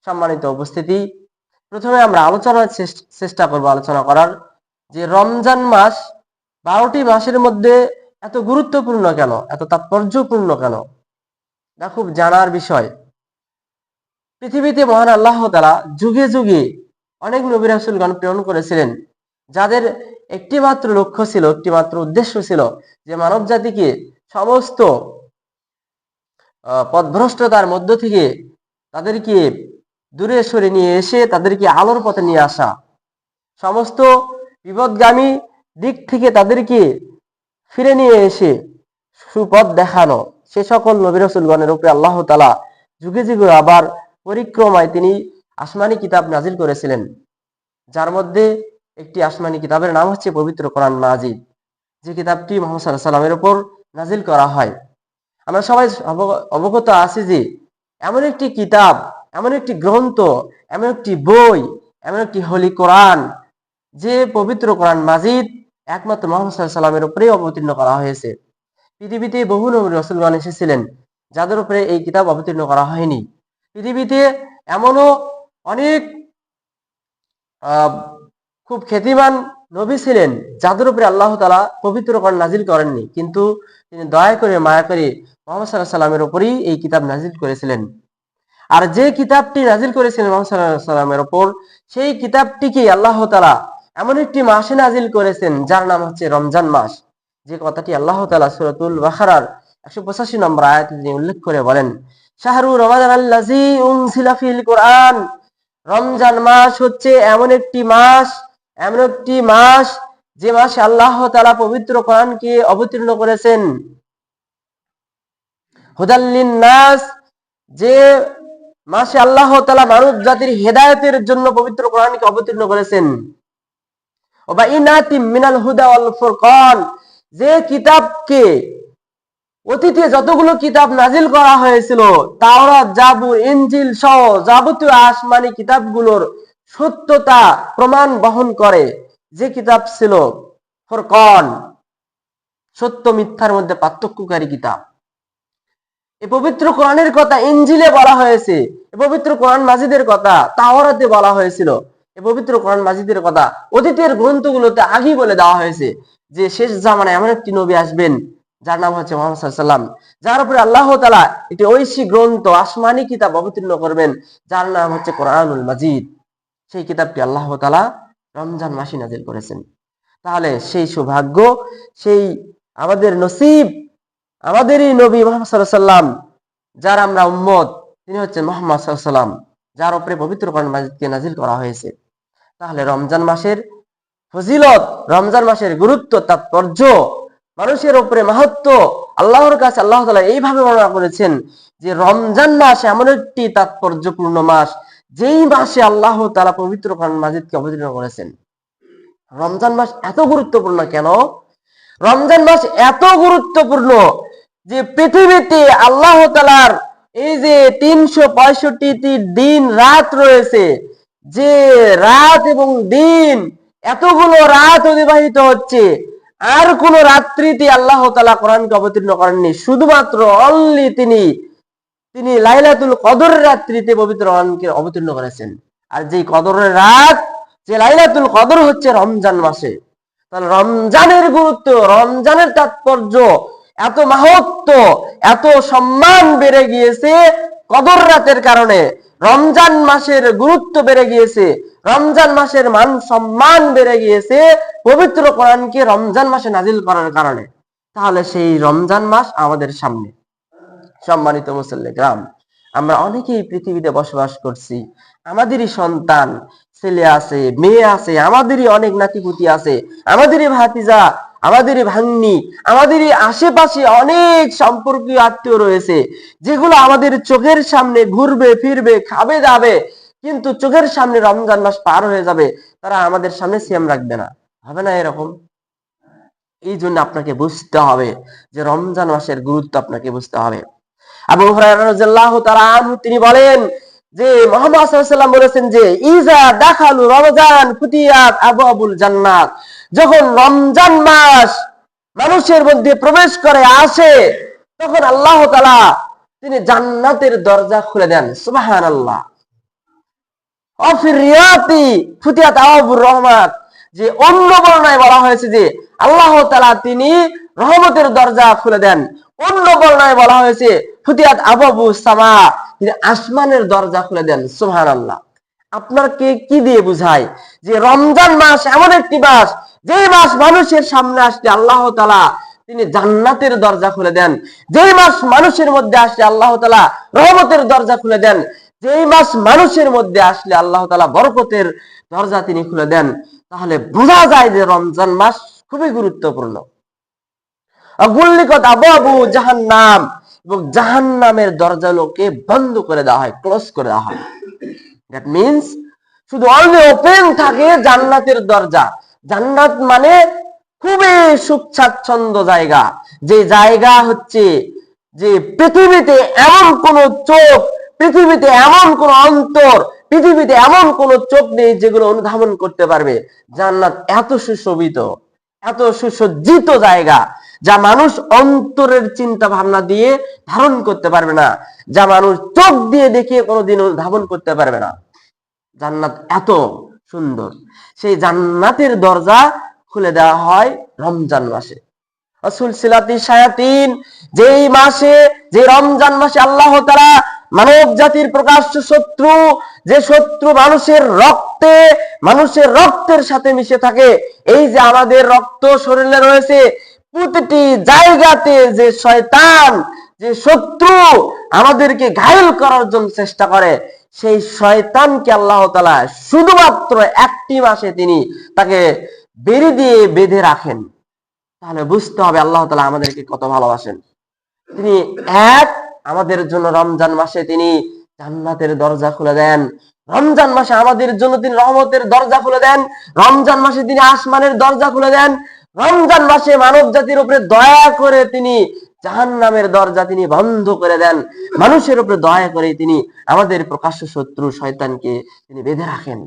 সম্মানিত উপস্থিতি, প্রথমে আমরা চেষ্টা করব আলোচনা করার যে রমজান মাস 12টি মাসের মধ্যে এত গুরুত্বপূর্ণ কেন, এত তাৎপর্যপূর্ণ কেন, এটা খুব জানার বিষয়। পৃথিবীতে মহান আল্লাহ তাআলা যুগে যুগে অনেক নবী রাসূলগণ প্রেরণ করেছিলেন, যাদের একটি মাত্র লক্ষ্য ছিল, একটি মাত্র উদ্দেশ্য ছিল যে মানব জাতিকে সমস্ত পথভ্রষ্টতার মধ্য থেকে তাদেরকে দূরে সরে নিয়ে এসে তাদেরকে আলোর পথে নিয়ে আসা, সমস্ত বিপদগামী দিক থেকে তাদেরকে ফিরে নিয়ে এসে সুপথ দেখানো। সে সকল নবী রাসূলগণের উপরে আল্লাহ তাআলা যুগে যুগে আবার পরিক্রমায় তিনি আসমানি কিতাব নাজিল করেছিলেন, যার মধ্যে একটি আসমানি কিতাবের নাম হচ্ছে পবিত্র কোরআন মাজিদ, যে কিতাবটি মুহাম্মদ সাল্লাল্লাহু আলাইহি ওয়াসাল্লামের উপর নাজিল করা হয়। আমরা সবাই অবগত আছি যে এমন একটি কিতাব, এমন একটি গ্রন্থ, এমন একটি বই, এমন একটি হোলি কোরআন, যে পবিত্র কোরআন মাজিদ একমাত্র মুহাম্মদ সাল্লাল্লাহু আলাইহি ওয়াসাল্লামের উপরেই অবতীর্ণ করা হয়েছে। পৃথিবীতে বহু নবী রাসূলগণ এসেছিলেন যাদের উপরে এই কিতাব অবতীর্ণ করা হয়নি। পৃথিবীতে এমনও অনেক খুব খ্যাতিমান নবী ছিলেন যাদের উপরে আল্লাহ তাআলা পবিত্র কোরআন নাজিল করেননি, কিন্তু তিনি দয়া করে মায়া করে মুহাম্মদ সাল্লাল্লাহু আলাইহি ওয়াসাল্লামের উপরেই এই কিতাব নাজিল করেছিলেন। আর যে কিতাবটি নাজিল করেছিলেন মুহাম্মদ সাল্লাল্লাহু আলাইহি ওয়াসাল্লামের উপর, সেই কিতাবটিকে আল্লাহ তাআলা এমন একটি মাসে নাজিল করেছেন যার নাম হচ্ছে রমজান মাস। যে কথাটি আল্লাহ তাআলা সূরাতুল বাকারার 185 নম্বর আয়াতে তিনি উল্লেখ করে বলেন, শাহরু রমাদানাল্লাযী উনজিলা ফিল কোরআন, রমজান মাস হচ্ছে এমন একটি মাস, এমন একটি মাস যে মাসে আল্লাহ তাআলা পবিত্র কোরআনকে অবতীর্ণ করেছেন। হুদাল লিন-নাস, যে মাসে আল্লাহ তাআলা মানব জাতির হেদায়েতের জন্য পবিত্র কোরআনকে অবতীর্ণ করেছেন। ওয়া বাইনাতিম মিনাল হুদা ওয়াল ফুরকান, যে কিতাবকে অতীতে যতগুলো কিতাব নাজিল করা হয়েছিল, তাওরাত, জাবুর, ইনজিল সহ যাবতীয় আসমানি কিতাবগুলোর সত্যতা প্রমাণ বহন করে, যে কিতাব ছিল ফুরকান, সত্য মিথ্যার মধ্যে পার্থক্যকারী কিতাব। এই পবিত্র কোরআনের কথা ইনজিলে বলা হয়েছে, এই পবিত্র কোরআন মাজিদের কথা তাওরাতে বলা হয়েছিল, এই পবিত্র কোরআন মাজিদের কথা অতীতের গ্রন্থগুলোতে আগেই বলে দেওয়া হয়েছে যে শেষ জামানায় এমন একটি নবী আসবেন যার নাম হচ্ছে মুহাম্মদ সাল্লাল্লাহু আলাইহি ওয়াসাল্লাম, যার উপরে আল্লাহ তাআলা একটি ঐশী গ্রন্থ, আসমানি কিতাব অবতীর্ণ করবেন যার নাম হচ্ছে কোরআনুল মাজিদ। সেই কিতাবটি আল্লাহ তাআলা রমজান মাসে নাজিল করেছেন। তাহলে সেই সৌভাগ্য, সেই আমাদের নসিব, আমাদেরই নবী মুহাম্মদ সাল্লাল্লাহু আলাইহি ওয়াসাল্লাম, যার আমরা উম্মত, তিনি হচ্ছেন মুহাম্মদ সাল্লাল্লাহু আলাইহি ওয়াসাল্লাম, যার উপরে পবিত্র কোরআন মাজিদকে নাজিল করা হয়েছে। তাহলে রমজান মাসের ফজিলত, রমজান মাসের গুরুত্ব, তাৎপর্য, মানুষের উপরে মাহাত্ম্য আল্লাহর কাছে আল্লাহ তাআলা এইভাবে বর্ণনা করেছেন যে রমজান মাস এমন একটি তাৎপর্যপূর্ণ মাস, যেই মাসে আল্লাহ তাআলা পবিত্র কোরআন মাজিদকে অবতীর্ণ করেছেন। রমজান মাস এত গুরুত্বপূর্ণ কেন? রমজান মাস এত গুরুত্বপূর্ণ যে পৃথিবীতে আল্লাহ তাআলার এই যে 365টি দিন রাত রয়েছে, যে রাত এবং দিন, এতগুলো রাত অতিবাহিত হচ্ছে, আর কোন রাত্রিতে আল্লাহ তাআলা কোরআনকে অবতীর্ণ করেননি। শুধুমাত্র অনলি তিনি লাইলাতুল কদরের রাত্রিতে পবিত্র কোরআনকে অবতীর্ণ করেছেন। আর যেই কদরের রাত, যে লাইলাতুল কদর হচ্ছে রমজান মাসে। তাহলে রমজানের গুরুত্ব, রমজানের তাৎপর্য, এত মাহাত্ম্য, এত সম্মান বেড়ে গিয়েছে কদর রাতের কারণে। রমজান মাসের গুরুত্ব বেড়ে গিয়েছে, রমজান মাসের মান সম্মান বেড়ে গিয়েছে পবিত্র কোরআনকে রমজান মাসে নাজিল করার কারণে। তাহলে সেই রমজান মাস আমাদের সামনে। সম্মানিত মুসল্লিগ্রাম, আমরা অনেকেই পৃথিবীতে বসবাস করছি, আমাদেরই সন্তান, ছেলে আছে, মেয়ে আছে, আমাদেরই অনেক নাতিপুতি আছে, আমাদেরই ভাতিজা, আমাদেরই ভাগ্নি, আমাদেরই আশেপাশে অনেক সম্পর্কীয় আত্মীয় রয়েছে, যেগুলো আমাদের চোখের সামনে ঘুরবে ফিরবে, খাবে যাবে, কিন্তু চোখের সামনে রমজান মাস পার হয়ে যাবে, তারা আমাদের সামনে সিয়াম রাখবে না, হবে না এরকম? এই জন্য আপনাকে বুঝতে হবে যে রমজান মাসের গুরুত্ব আপনাকে বুঝতে হবে। আবু হুরায়রা রাদিয়াল্লাহু তাআলা আনহু তিনি বলেন যে মুহাম্মদ সাল্লাল্লাহু আলাইহি ওয়াসাল্লাম বলেছেন যে ইজা দাখালু রমজান ফুতিয়াত আবওয়াবুল জান্নাত, যখন রমজান মাস মানুষের মধ্যে প্রবেশ করে আসে, তখন আল্লাহ তাআলা তিনি জান্নাতের দরজা খুলে দেন। সুবহানাল্লাহ। অফির রিয়াতি ফুতিয়াত আবুর রহমাত, যে অন্য বর্ণনায় বলা হয়েছে যে আল্লাহ তাআলা তিনি রহমতের দরজা খুলে দেন। অন্য বর্ণনায় বলা হয়েছে ফুতিয়াত আবু সামা, তিনি আসমানের দরজা খুলে দেন। সুবহানাল্লাহ। আপনাকে কি দিয়ে বুঝায় যে রমজান মাস এমন একটি মাস, যে মাস মানুষের সামনে আসলে আল্লাহ তাআলা তিনি জান্নাতের দরজা খুলে দেন, যেই মাস মানুষের মধ্যে আসলে আল্লাহ তাআলা রহমতের দরজা খুলে দেন, যেই মাস মানুষের মধ্যে আসলে আল্লাহ তাআলা বরকতের দরজা তিনি খুলে দেন। তাহলে বোঝা যায় যে রমজান মাস খুবই গুরুত্বপূর্ণ। গুল্লিকত আবু জাহান্নাম, এবং জাহান্নামের দরজাগুলোকে বন্ধ করে দেওয়া হয়, ক্লোজ করে দেওয়া হয়। দ্যাট মিন্স শুধু অনলি ওপেন থাকে জান্নাতের দরজা। জান্নাত মানে খুবই সুখ স্বাচ্ছন্দ্য জায়গা, যে জায়গা হচ্ছে যে পৃথিবীতে এমন কোন চোখ, পৃথিবীতে এমন কোন অন্তর, পৃথিবীতে এমন কোন চোখ নেই যেগুলো অনুধাবন করতে পারবে। জান্নাত এত সুশোভিত, এত সুসজ্জিত জায়গা, যা মানুষ অন্তরের চিন্তা ভাবনা দিয়ে ধারণ করতে পারবে না, যা মানুষ চোখ দিয়ে দেখে কোনোদিন ধারণ করতে পারবে না। জান্নাত এত সুন্দর। সেই জান্নাতের দরজা খুলে দেওয়া হয় রমজান মাসে। সুলসিলাতি শায়াতিন, যেই মাসে, যে রমজান মাসে আল্লাহ তাআলা মানব জাতির প্রকাশ্য শত্রু, যে শত্রু মানুষের রক্তে, মানুষের রক্তের সাথে মিশে থাকে। এই যে আমাদের রক্ত শরীরে রয়েছে, প্রতিটি জায়গাতে যে শয়তান, যে শত্রু আমাদেরকে ঘায়েল করার জন্য চেষ্টা করে, সেই শয়তানকে আল্লাহ তাআলা শুধুমাত্র একটি মাসে তিনি তাকে বেড়ি দিয়ে বেঁধে রাখেন। তাহলে বুঝতে হবে আল্লাহ তাআলা আমাদেরকে কত ভালোবাসেন। তিনি আমাদের জন্য রমজান মাসে তিনি জান্নাতের দরজা খুলে দেন, রমজান মাসে আমাদের জন্য তিনি রহমতের দরজা খুলে দেন, রমজান মাসে তিনি আসমানের দরজা খুলে দেন, রমজান মাসে মানব জাতির উপরে দয়া করে তিনি জাহান্নামের দরজা তিনি বন্ধ করে দেন। মানুষের উপরে দয়া করে তিনি আমাদের প্রকাশ্য শত্রু শয়তানকে তিনি বেঁধে রাখেন।